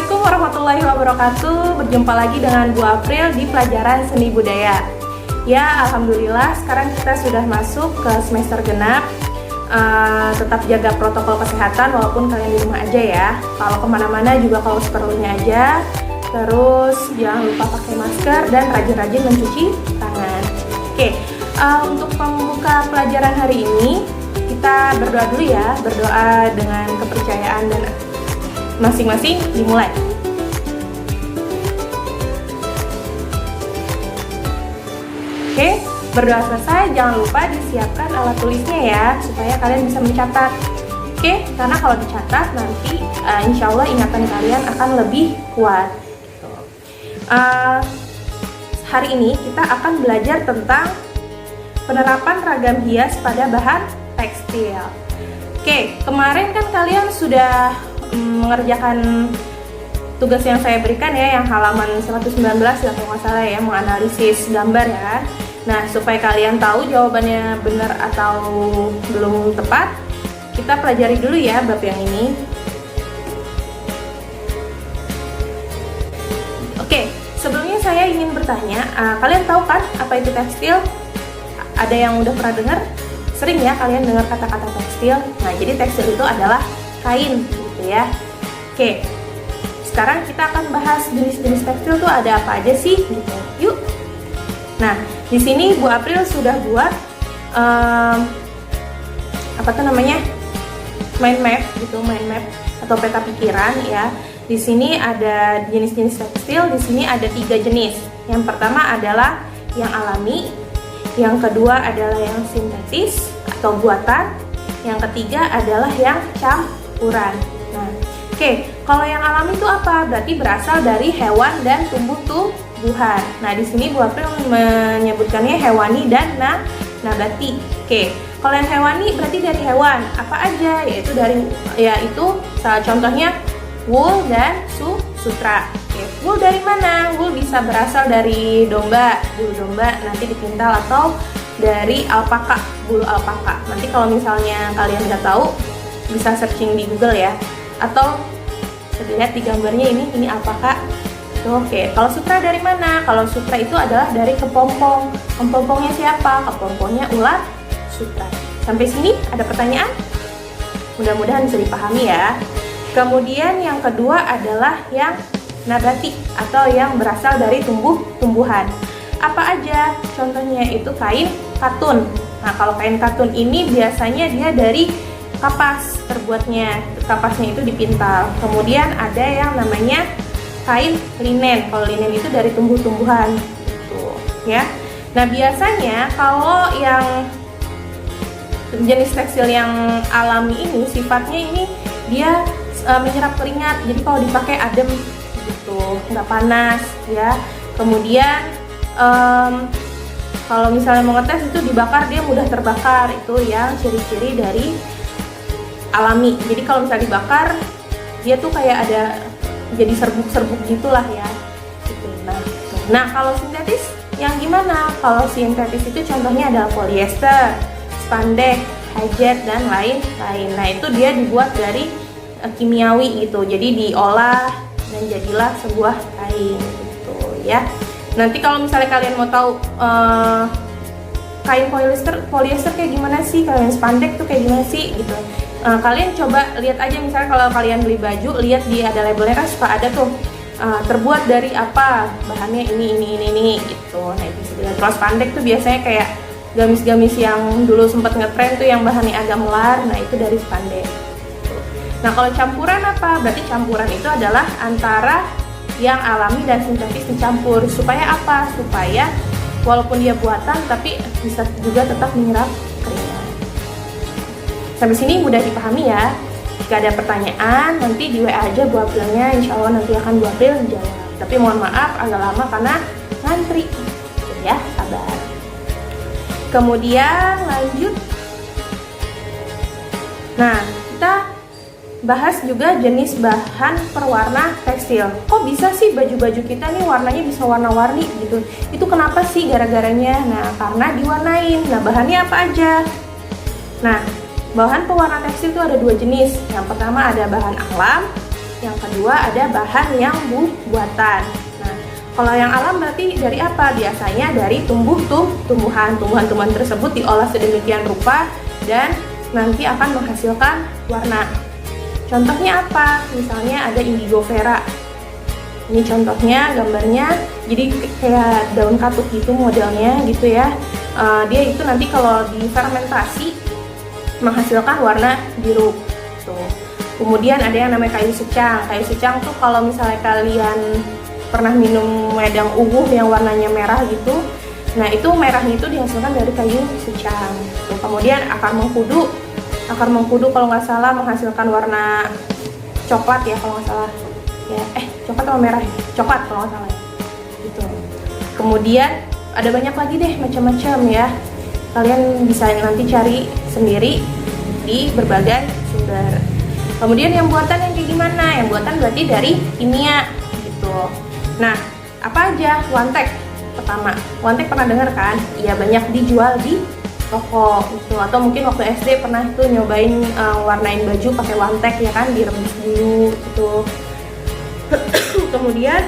Assalamualaikum warahmatullahi wabarakatuh. Berjumpa lagi dengan Bu April di pelajaran seni budaya. Ya, alhamdulillah sekarang kita sudah masuk ke semester genap. Tetap jaga protokol kesehatan walaupun kalian di rumah aja ya. Kalau kemana-mana juga kalau seperlunya aja. Terus jangan lupa pakai masker dan rajin-rajin mencuci tangan. Oke, untuk pembuka pelajaran hari ini kita berdoa dulu ya. Berdoa dengan kepercayaan dan masing-masing dimulai. Oke, berdoa selesai, jangan lupa disiapkan alat tulisnya ya, supaya kalian bisa mencatat. Oke, karena kalau dicatat nanti insya Allah ingatan kalian akan lebih kuat. Hari ini kita akan belajar tentang penerapan ragam hias pada bahan tekstil. Oke, kemarin kan kalian sudah mengerjakan tugas yang saya berikan ya, yang halaman 119 ya kalau nggak salah ya, menganalisis gambar ya. Nah, supaya kalian tahu jawabannya benar atau belum tepat, kita pelajari dulu ya bab yang ini. Oke, sebelumnya saya ingin bertanya, kalian tahu kan apa itu tekstil? Ada yang udah pernah dengar? Sering ya kalian dengar kata-kata tekstil. Nah, jadi tekstil itu adalah kain gitu ya. Oke, sekarang kita akan bahas jenis-jenis tekstil tuh ada apa aja sih gitu. Yuk. Nah, di sini Bu April sudah buat apa tuh namanya, mind map gitu, mind map atau peta pikiran ya. Di sini ada jenis-jenis tekstil. Di sini ada 3 jenis. Yang pertama adalah yang alami, yang kedua adalah yang sintetis atau buatan, yang ketiga adalah yang campuran. Nah, oke, kalau yang alami itu apa? Berarti berasal dari hewan dan tumbuh-tumbuhan. Nah, di sini Bu April menyebutkannya hewani dan nabati. Oke, kalau yang hewani berarti dari hewan apa aja? Yaitu salah contohnya wool dan sutra. Oke, wool dari mana? Wool bisa berasal dari domba, bulu domba nanti dipintal, atau dari alpaka, bulu alpaka. Nanti kalau misalnya kalian nggak tahu bisa searching di Google ya, atau lihat di gambarnya ini alpaka. Oke, kalau sutra dari mana? Kalau sutra itu adalah dari kepompong. Kepompongnya siapa? Kepompongnya ulat sutra. Sampai sini ada pertanyaan? Mudah-mudahan bisa dipahami ya. Kemudian yang kedua adalah yang nabati atau yang berasal dari tumbuh-tumbuhan. Apa aja? Contohnya itu kain katun. Nah, kalau kain katun ini biasanya dia dari kapas terbuatnya. Kapasnya itu dipintal. Kemudian ada yang namanya kain linen. Kalau linen itu dari tumbuh-tumbuhan gitu, ya. Nah, biasanya kalau yang jenis tekstil yang alami ini sifatnya ini dia menyerap keringat. Jadi kalau dipakai adem gitu, nggak panas ya. Kemudian kalau misalnya mau ngetes itu dibakar, dia mudah terbakar. Itu yang ciri-ciri dari alami. Jadi kalau misalnya dibakar, dia tuh kayak ada jadi serbuk-serbuk gitulah ya. Gitu. Nah, kalau sintetis yang gimana? Kalau sintetis itu contohnya adalah polyester, spandex, hajat dan lain-lain. Nah, itu dia dibuat dari kimiawi gitu. Jadi diolah dan jadilah sebuah kain gitu ya. Nanti kalau misalnya kalian mau tahu kain polyester kayak gimana sih, kain spandex tuh kayak gimana sih gitu, kalian coba lihat aja. Misalnya kalau kalian beli baju, lihat di ada labelnya kan suka ada tuh terbuat dari apa, bahannya ini gitu. Nah, itu bisa dilihat. Kalau spandex tuh biasanya kayak gamis-gamis yang dulu sempat ngetren tuh yang bahannya agak melar. Nah, itu dari spandex. Nah, kalau campuran apa? Berarti campuran itu adalah antara yang alami dan sintetis dicampur. Supaya apa? Supaya walaupun dia buatan tapi bisa juga tetap menyerap keringat. Sampai sini mudah dipahami ya. Jika ada pertanyaan nanti di WA aja Bu Aprilnya, insya Allah nanti akan Bu April jawab. Tapi mohon maaf agak lama karena ngantri ya, sabar. Kemudian lanjut. Nah, kita bahas juga jenis bahan perwarna tekstil. Kok bisa sih baju-baju kita nih warnanya bisa warna-warni gitu? Itu kenapa sih gara-garanya? Nah, karena diwarnain. Nah, bahannya apa aja? Nah, bahan pewarna tekstil itu ada 2 jenis. Yang pertama ada bahan alam, yang kedua ada bahan yang buatan. Nah, kalau yang alam berarti dari apa? Biasanya dari tumbuhan tersebut diolah sedemikian rupa dan nanti akan menghasilkan warna. Contohnya apa? Misalnya ada indigo vera. Ini contohnya gambarnya, jadi kayak daun katuk gitu modelnya gitu ya. Dia itu nanti kalau difermentasi menghasilkan warna biru. Tuh. Kemudian ada yang namanya kayu secang. Kayu secang tuh kalau misalnya kalian pernah minum wedang uwuh yang warnanya merah gitu, nah itu merahnya itu dihasilkan dari kayu secang. Tuh. Kemudian akar mengkudu kalau nggak salah menghasilkan warna coklat ya kalau nggak salah. Ya, coklat atau merah ya? Coklat kalau nggak salah ya. Gitu. Kemudian ada banyak lagi deh macam-macam ya. Kalian bisa nanti cari sendiri di berbagai sumber. Kemudian yang buatan yang kayak gimana? Yang buatan berarti dari kimia gitu. Nah, apa aja? Wantek pertama. Wantek pernah dengar kan? Iya, banyak dijual di toko gitu. Atau mungkin waktu SD pernah tuh nyobain warnain baju pakai wantek ya kan, direbus dulu gitu. Kemudian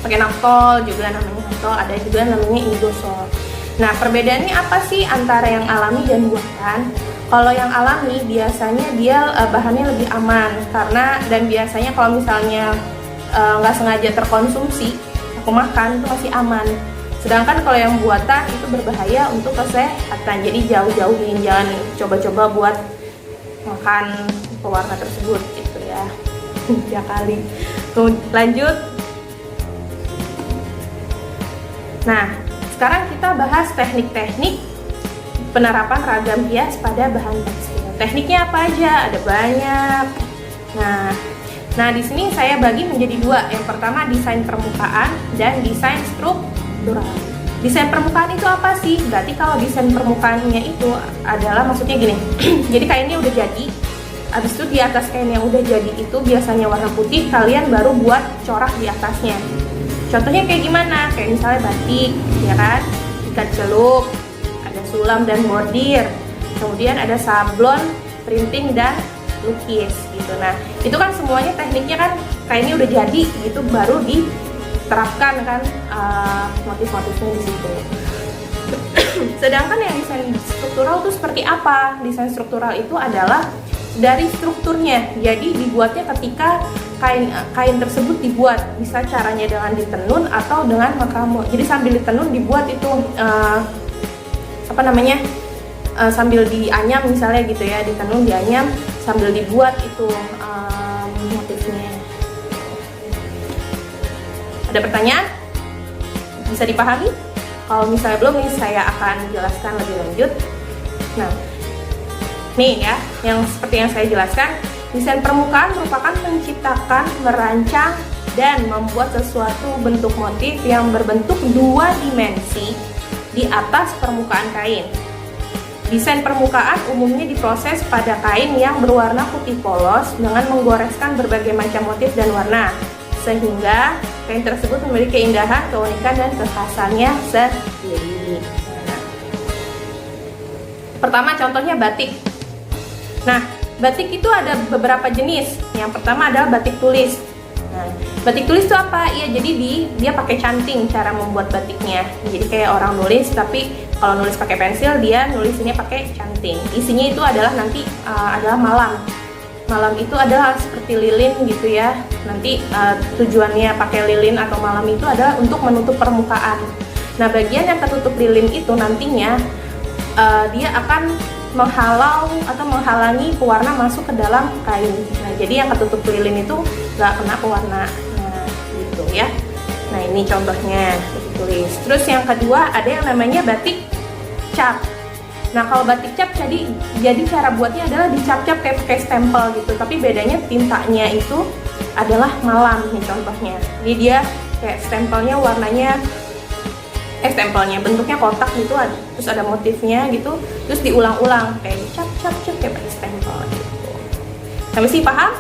pakai naftol juga, namanya naftol, ada juga namanya indosol. Nah, perbedaannya apa sih antara yang alami dan buatan? Kalau yang alami biasanya dia bahannya lebih aman dan biasanya kalau misalnya nggak sengaja terkonsumsi, aku makan itu masih aman. Sedangkan kalau yang buatan itu berbahaya untuk kesehatan. Jadi jauh-jauhin, jangan coba-coba buat makan pewarna tersebut gitu ya. Ya kali. Lanjut. Nah, sekarang kita bahas teknik-teknik penerapan ragam hias pada bahan tekstil. Tekniknya apa aja? Ada banyak. Nah di sini saya bagi menjadi dua. Yang pertama desain permukaan dan desain struktural. Desain permukaan itu apa sih? Berarti kalau desain permukaannya itu adalah maksudnya gini. Jadi kainnya udah jadi. Habis itu di atas kain yang udah jadi itu biasanya warna putih, kalian baru buat corak di atasnya. Contohnya kayak gimana? Kayak misalnya batik, ya kan? Ikat celup, ada sulam dan bordir. Kemudian ada sablon, printing dan lukis gitu. Nah, itu kan semuanya tekniknya kan kainnya udah jadi gitu, baru diterapkan kan motif-motifnya di situ. Sedangkan yang desain struktural itu seperti apa? Desain struktural itu adalah dari strukturnya, jadi dibuatnya ketika kain tersebut dibuat, bisa caranya dengan ditenun atau dengan makramah. Jadi sambil ditenun dibuat itu sambil dianyam misalnya gitu ya, ditenun dianyam sambil dibuat itu motifnya. Ada pertanyaan? Bisa dipahami? Kalau misalnya belum nih, saya akan jelaskan lebih lanjut. Nah, nih ya, yang seperti yang saya jelaskan, desain permukaan merupakan menciptakan, merancang, dan membuat sesuatu bentuk motif yang berbentuk dua dimensi di atas permukaan kain. Desain permukaan umumnya diproses pada kain yang berwarna putih polos dengan menggoreskan berbagai macam motif dan warna, sehingga kain tersebut memiliki keindahan, keunikan, dan kekhasannya sendiri. Pertama contohnya batik. Nah, batik itu ada beberapa jenis. Yang pertama adalah batik tulis. Nah, batik tulis itu apa? Iya, jadi dia pakai canting cara membuat batiknya. Jadi kayak orang nulis, tapi kalau nulis pakai pensil, dia nulisinnya pakai canting. Isinya itu adalah nanti adalah malam. Malam itu adalah seperti lilin gitu ya. Nanti tujuannya pakai lilin atau malam itu adalah untuk menutup permukaan. Nah, bagian yang tertutup lilin itu nantinya dia akan menghalangi pewarna masuk ke dalam kain. Nah, jadi yang ketutup lilin itu nggak kena pewarna. Nah, gitu ya. Nah, ini contohnya batik tulis. Terus yang kedua ada yang namanya batik cap. Nah, kalau batik cap jadi cara buatnya adalah dicap-cap kayak pakai stempel gitu. Tapi bedanya tintanya itu adalah malam nih contohnya. Jadi dia kayak stempelnya warnanya bentuknya kotak gitu, terus ada motifnya gitu, terus diulang-ulang kayak cap kayak pakai stempel gitu. Sampai sih paham?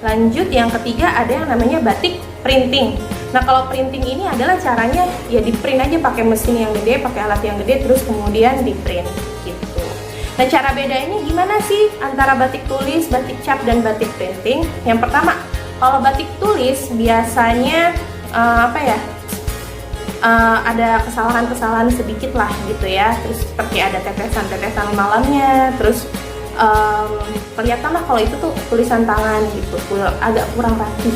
Lanjut yang ketiga ada yang namanya batik printing. Nah, kalau printing ini adalah caranya ya di print aja pakai mesin yang gede, pakai alat yang gede, terus kemudian di print gitu. Nah, cara bedanya gimana sih antara batik tulis, batik cap, dan batik printing? Yang pertama, kalau batik tulis biasanya ada kesalahan-kesalahan sedikit lah gitu ya. Terus seperti ada tetesan-tetesan malamnya, terus kelihatan lah kalau itu tuh tulisan tangan gitu, agak kurang rapi.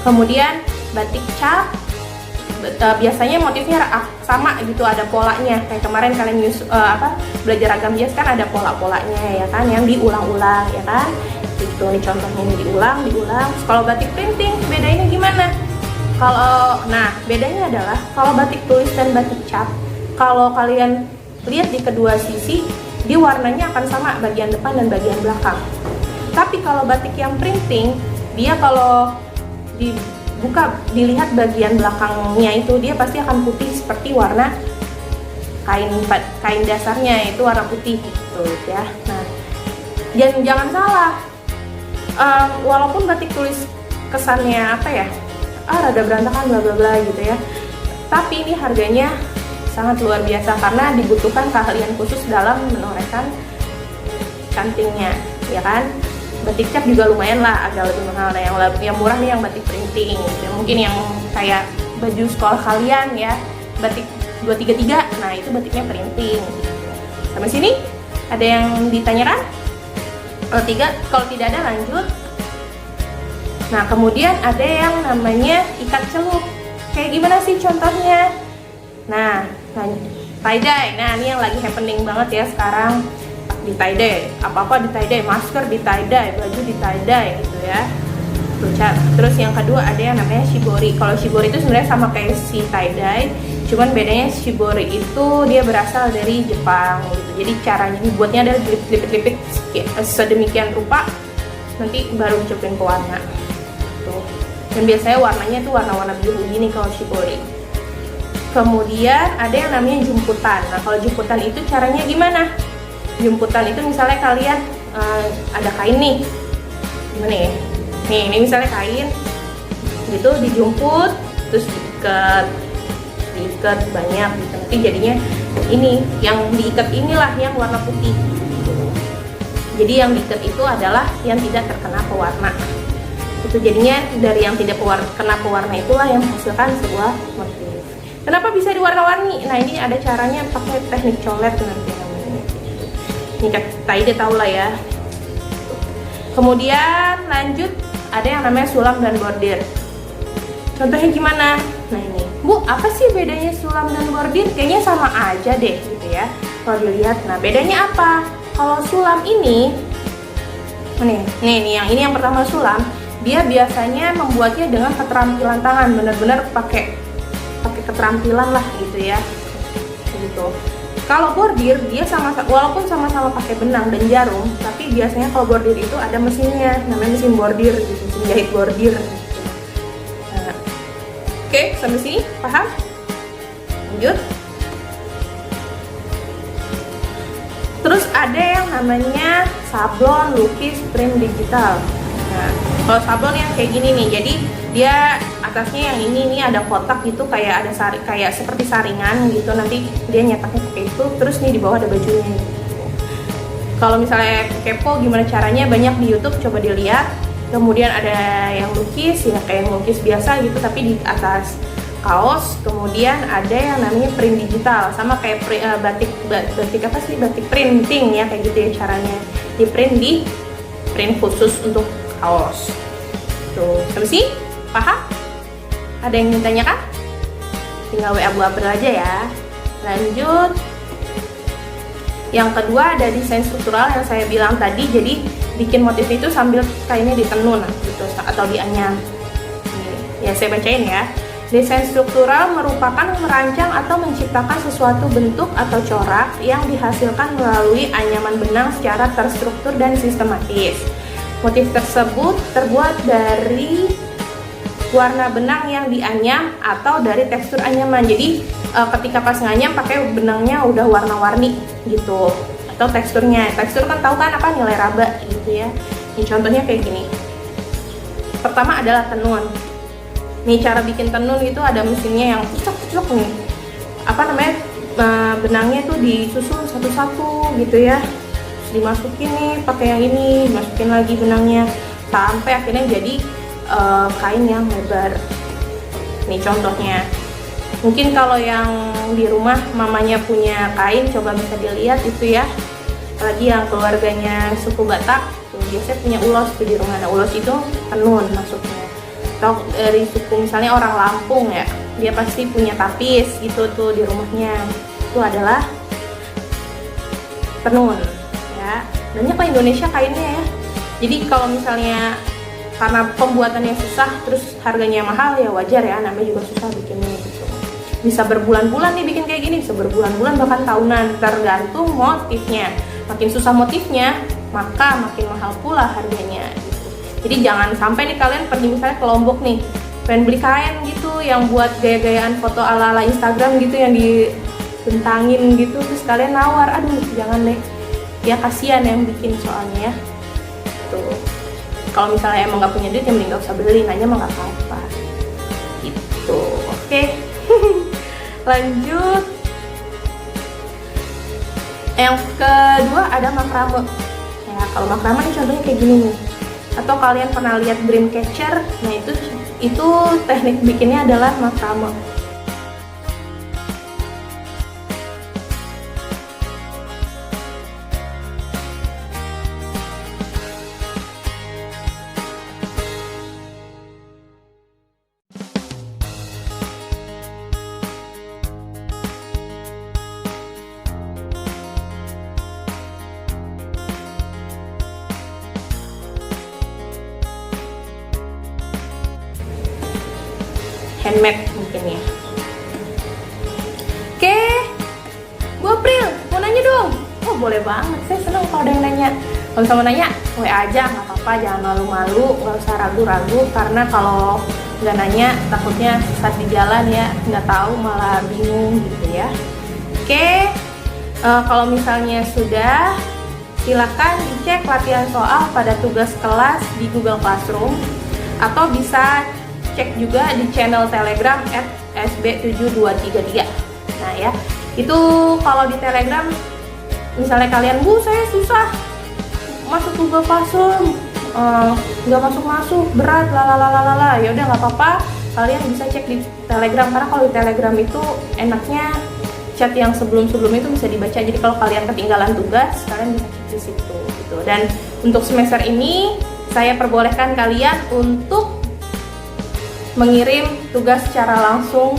Kemudian batik cap biasanya motifnya sama gitu, ada polanya. Kayak kemarin kalian belajar ragam hias kan ada pola-polanya ya kan, yang diulang-ulang ya kan. Itu nih contohnya, ini diulang. Kalau batik printing bedanya gimana? Bedanya adalah kalau batik tulis dan batik cap, kalau kalian lihat di kedua sisi, dia warnanya akan sama bagian depan dan bagian belakang. Tapi kalau batik yang printing, dia kalau dilihat bagian belakangnya itu, dia pasti akan putih seperti warna kain dasarnya, itu warna putih gitu ya. Nah, jangan salah, walaupun batik tulis kesannya rada berantakan bla bla bla gitu ya, tapi ini harganya sangat luar biasa karena dibutuhkan keahlian khusus dalam menorehkan cantingnya ya kan. Batik cap juga lumayan lah, agak lebih mahal. Nah, yang murah nih yang batik printing gitu. Mungkin yang kayak baju sekolah kalian ya, batik 233, nah itu batiknya printing. Sampai sini ada yang ditanyakan? Kalau tidak ada lanjut. Nah, kemudian ada yang namanya ikat celup. Kayak gimana sih contohnya? Nah, tie-dye. Nah, ini yang lagi happening banget ya sekarang. Di tie-dye, apa-apa di tie-dye, masker di tie-dye, baju di tie-dye gitu ya. Terus yang kedua ada yang namanya shibori. Kalau shibori itu sebenarnya sama kayak si tie-dye, cuman bedanya shibori itu dia berasal dari Jepang gitu. Jadi caranya dibuatnya adalah dilipet-lipet sedemikian rupa, nanti baru dicepin ke warna tuh. Dan biasanya warnanya tuh warna-warna biru gini kalau shibori. Kemudian ada yang namanya jumputan. Nah, kalau jumputan itu caranya gimana? Jumputan itu misalnya kalian ada kain nih, gimana ya? Nih, ini misalnya kain gitu dijumput, terus diikat banyak gitu. Nanti jadinya ini yang diikat inilah yang warna putih. Jadi yang diikat itu adalah yang tidak terkena pewarna. Itu jadinya dari yang tidak kena pewarna itulah yang menghasilkan sebuah motif. Kenapa bisa diwarna-warni? Nah, ini ada caranya pakai teknik colet nanti. Ini tie-dye tau lah ya. Kemudian lanjut ada yang namanya sulam dan bordir. Contohnya gimana? Nah ini, Bu, apa sih bedanya sulam dan bordir? Kayaknya sama aja deh gitu ya. Kalau dilihat, nah bedanya apa? Kalau sulam ini, nih yang pertama sulam, dia biasanya membuatnya dengan keterampilan tangan, bener-bener pakai keterampilan lah gitu ya. Gitu. Kalau bordir dia walaupun sama-sama pakai benang dan jarum, tapi biasanya kalau bordir itu ada mesinnya, namanya mesin bordir, gitu, mesin jahit bordir. Nah, oke, sampai sini paham? Lanjut. Terus ada yang namanya sablon, lukis, print digital. Nah, kalau sablon yang kayak gini nih, jadi dia atasnya yang ini ada kotak gitu, kayak ada kayak seperti saringan gitu, nanti dia nyetaknya pakai itu, terus nih di bawah ada bajunya gitu. Kalau misalnya kepo gimana caranya, banyak di YouTube, coba dilihat. Kemudian ada yang lukis ya, kayak lukis biasa gitu tapi di atas kaos. Kemudian ada yang namanya print digital, sama kayak batik printing ya, kayak gitu ya caranya, di print khusus untuk kaos. Tuh, sampai sini paham? Ada yang ditanyakan? Tinggal WA Bu April aja ya. Lanjut. Yang kedua ada desain struktural yang saya bilang tadi. Jadi bikin motif itu sambil kainnya ditenun gitu atau dianyam. Ya saya bacain ya. Desain struktural merupakan merancang atau menciptakan sesuatu bentuk atau corak yang dihasilkan melalui anyaman benang secara terstruktur dan sistematis. Motif tersebut terbuat dari warna benang yang dianyam atau dari tekstur anyaman. Jadi ketika pas nganyam pakai benangnya udah warna-warni gitu, atau teksturnya. Tekstur kan tahu kan apa, nilai raba gitu ya. Ini contohnya kayak gini. Pertama adalah tenun. Nih cara bikin tenun itu ada mesinnya yang cocok nih. benangnya tuh disusun satu-satu gitu ya. Terus dimasukin nih pakai yang ini, dimasukin lagi benangnya sampai akhirnya jadi kain yang lebar. Nih contohnya. Mungkin kalau yang di rumah mamanya punya kain, coba bisa dilihat itu ya. Apalagi yang keluarganya suku Batak, tuh biasanya punya ulos tuh di rumah. Nah, ulos itu tenun maksudnya. Atau dari suku misalnya orang Lampung ya, dia pasti punya tapis gitu tuh di rumahnya. Itu adalah tenun ya. Banyak lah Indonesia kainnya ya. Jadi kalau misalnya karena pembuatannya susah terus harganya mahal, ya wajar ya, namanya juga susah bikinnya gitu. Bisa berbulan-bulan nih bikin kayak gini, bisa berbulan-bulan bahkan tahunan, tergantung motifnya. Makin susah motifnya, maka makin mahal pula harganya gitu. Jadi jangan sampai nih kalian pergi misalnya ke Lombok nih, pengen beli kain gitu yang buat gaya-gayaan foto ala-ala Instagram gitu yang dibentangin gitu, terus kalian nawar, aduh jangan deh, ya kasihan yang bikin soalnya ya. Tuh, kalau misalnya emang nggak punya duit ya mending nggak usah beli, nanya mah nggak apa-apa gitu. Oke. Lanjut, yang kedua ada makrame ya. Kalau makrame ini contohnya kayak gini nih, atau kalian pernah lihat dream catcher, nah itu teknik bikinnya adalah makrame. Handmade mungkin ya. Oke, Bu April mau nanya dong. Oh boleh banget, saya senang kalau ada yang nanya. Kalau misalnya mau nanya, WA aja, nggak apa-apa, jangan malu-malu, nggak usah ragu-ragu, karena kalau nggak nanya takutnya saat di jalan ya nggak tahu malah bingung gitu ya. Oke, kalau misalnya sudah, silakan dicek latihan soal pada tugas kelas di Google Classroom, atau bisa cek juga di channel Telegram @sb7233. Nah ya, itu kalau di Telegram misalnya kalian, Bu saya susah masuk Google Classroom, nggak masuk berat lalalala, ya udah nggak apa-apa, kalian bisa cek di Telegram, karena kalau di Telegram itu enaknya chat yang sebelum-sebelum itu bisa dibaca. Jadi kalau kalian ketinggalan tugas, kalian bisa cek di situ gitu. Dan untuk semester ini saya perbolehkan kalian untuk mengirim tugas secara langsung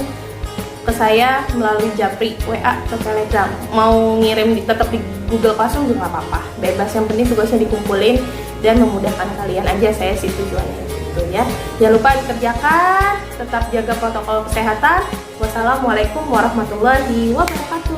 ke saya melalui Japri, WA atau Telegram. Mau ngirim tetap di Google Classroom juga nggak apa-apa, bebas, yang penting tugasnya dikumpulin dan memudahkan kalian aja, saya sih tujuannya gitu ya. Jangan lupa dikerjakan, tetap jaga protokol kesehatan. Wassalamualaikum warahmatullahi wabarakatuh.